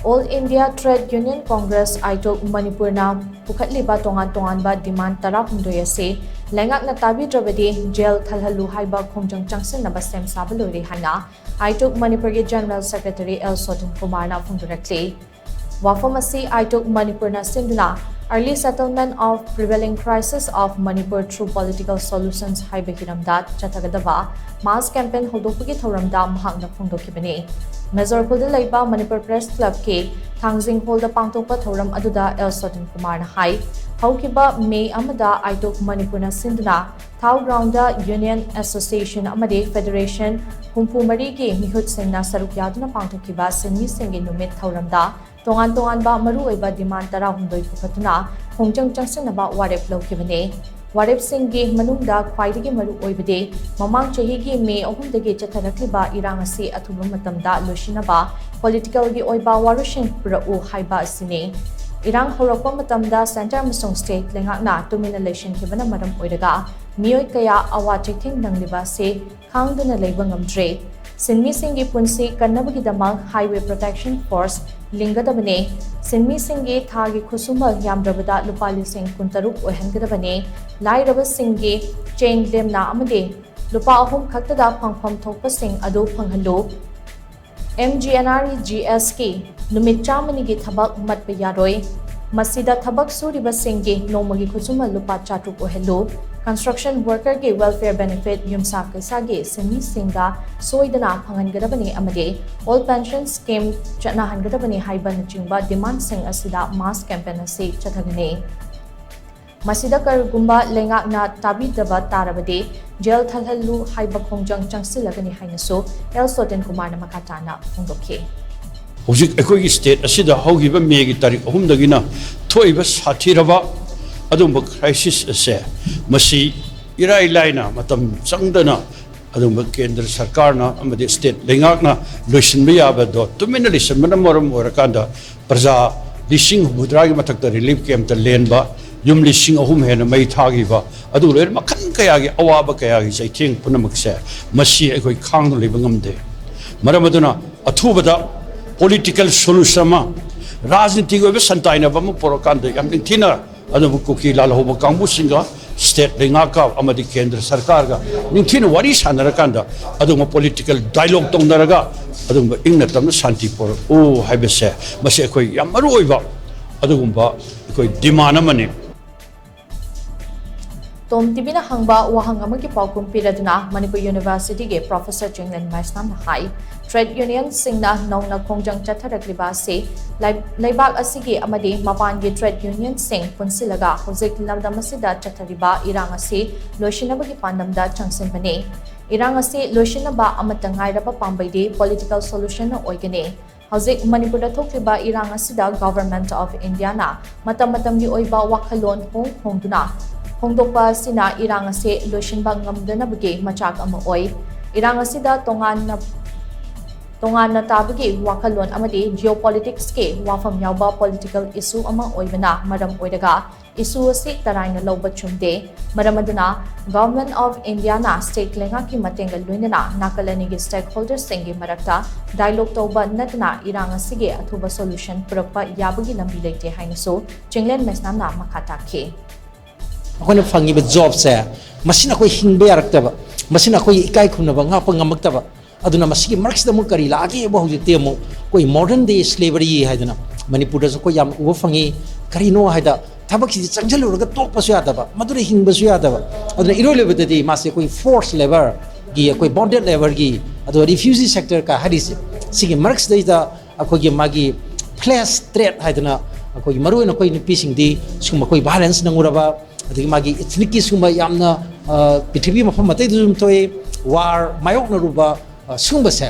All India Trade Union Congress AITUC Manipur na Pukhatliba tongan-tonganba demand tarahundoy ase Leingakna Tabidrabadi jail Thanhalu Haiba Khongjang changsinnaba shem shaba loire haina AITUC Manipur ke General Secretary L Sotinkumar na phongdorakli. Wafam ase AITUC Manipur na sinduna early settlement of prevailing crisis of Manipur through political solutions Haiba Hiramda Chathagadaba mass campaign holdokpagi thoramda mahakna phongdokibani. Major Kulda Laiba Manipur Press Club ke Thangjing Holda Pangtokpa Thoram Aduda L Sotinkumar na hai Haukiba May Amada AITUC Manipur na sinduna Thau Grounda Union Association Amade Federation Humpu Mari ke Mihut Singna Saruk Yaduna Pangtokiba Sinmi Singi Numit Thoramda tongan-tonganba maru oiba demand tarahundoy pukhatuna Khongjang changsinnaba warep lawkibani. Warep singgi manungda khwaidagi maru oibade mamang chahigi May 3 dagi chatharakliba irang ase athuba matamda losinaba political gi oiba warushin purau haiba asine. Irang horakpa matamda center amasung state Leingakna tumina election kibana maram oiraga miyoi kaya awa chekthing nangliba se khangduna leiba ngamdre. Sinmi Singhi Punsi Kannabagi Damang Highway Protection Force Lingadabane, Sinmi Singhi Thagi Kusumal Yamdrabada Lupali Singh Kuntaruk Ohangadabane, Lairaba Singhi Chain Lemna Amade, Lupa Ahum Kaktada Pangpam Topa Singh Ado Thanhallu, MGNRE GSK, Numichamani Tabak Matbayaroi, Masida Tabak Suriba Singhi, Nomagi Kusumal Lupa Chatruk Ohello, Construction worker ke welfare benefit yumsa kaisage Sinmi Singha soidana phangangadabani amade all pension scheme chanahangadabani haiba nachingba demand sing asida mass campaign ase chathagane. Masida kargumba Leingakna Tabidrabadi tarabade jail Thanhalu Haiba Khongjang Changsilagani haina so L Sotinkumar na makatana phongdokhe. Hojik ekoi state asida hogiba May gi tarik 3 dagina thoiba sathiraba adumba crisis ase masi irai laina matam changdana adumba kendra sarkarna amadi state Leingakna loisinba yaba do tumina lisanbana moram orakanda praja lising hudragi mathakta relief camp ta lenba yum lising ahum hena mai thagiba adu loir makhan kaya gi awaba kaya gi saitheng punamak se masi ekoi khang leiba ngamde maramaduna athubada political solution ma rajniti go be santaina ba mo porokanda yamding thina adu kuki lal hoba kangbu singa state Leingakka amadi kendra sarkar ga ningthina wari sanarakanda adu political dialogue tongdaraga adu ingna tamna shanti por o haibese mase ekoi yam maru oiba adugumba ekoi demand amani. TOMTV na hangba wahang amagi paukum piraduna Manipur University ge Professor General Secretary na hai trade union singna nongna Khongjang chatharakliba se laibak asigi amadi mapan ge trade union sing punsilaga hojik lamdam asida chathariba irang ase loisinabagi pandamda changsinbane. Irang ase loisinaba amatangai raba pambaide political solution na oigane. Hojik Manipur da thokliba irang asida Government of India na matam-matamgi oiba wakhalon hongduna Hongdokpa sina irang ase loisinba ngamdanabagi machak ama oi. Irang asida tongan na tabagi wakhalon amadi geopolitics ke wafam yauba political issue ama oibana maram oidaga issue ase taraina loba chumde maramaduna Government of India na state Leingakki matenga luinana nakalani ge stakeholders singi marakta dialogue toba natna irang asige athuba solution purakpa yabagi lambi leite hainaso Chinglen mesnam na makata ke. Ako fangi ba job sa masina ko hingbe arakta ba masina ko ikai khuna ba ngapa ngamakta ba aduna masigi marks da mu kari lagi ba hoje temo ko modern day slavery haidana Manipur da ko yam u fangi kari no haida thabak si changjalo ga tok pa su yada ba madure hingba su yada ba aduna irole bedati mase ko force labor gi ko bonded labor gi adu refugee sector ka hadis sigi marks da ko gi magi place threat haidana ko maru na ko ni pising di suma ko balance nanguraba adigi magi ethnic suma yamna pithibi mafam matai dum toy war mayok na ruba sumba se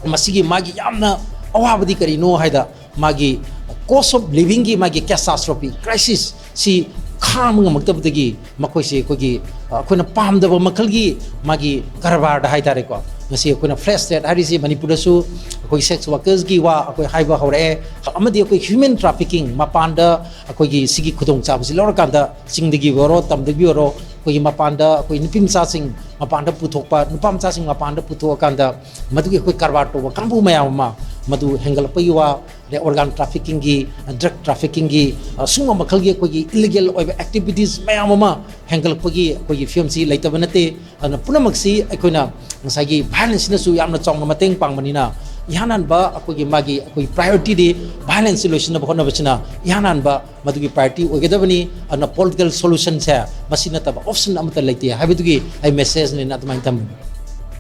masigi magi yamna awabadi kari no haida magi cost of living gi magi catastrophe crisis si kham ngamagtabdagi makoi se ko gi koina pamdaba makalgi magi karbar da haidare ko ngasi koina fresh state harisi Manipur su koi sex workers gi wa koi haiba hore amadi koi human trafficking mapanda koi gi sigi khudong chab si lor kanda singdagi woro tamdagi woro koi mapanda koi nipim sa sing mapanda puthokpa nupam sa sing mapanda puthokanda madu gi koi karbar to kambu mayama madu hengal paiwa organ trafficking gi drug trafficking gi sunga makhal gi koi illegal activities mayam ama hangal pagi koi film si laita banate ana punamak si akoina ngasagi violence na su yamna chongna mateng pangmanina yanan ba akoi magi akoi priority de violence solution ba khona bachina yanan ba madugi party ogedabani ana political solution cha masina taba option amata laite habidugi ai message ne na tamai tam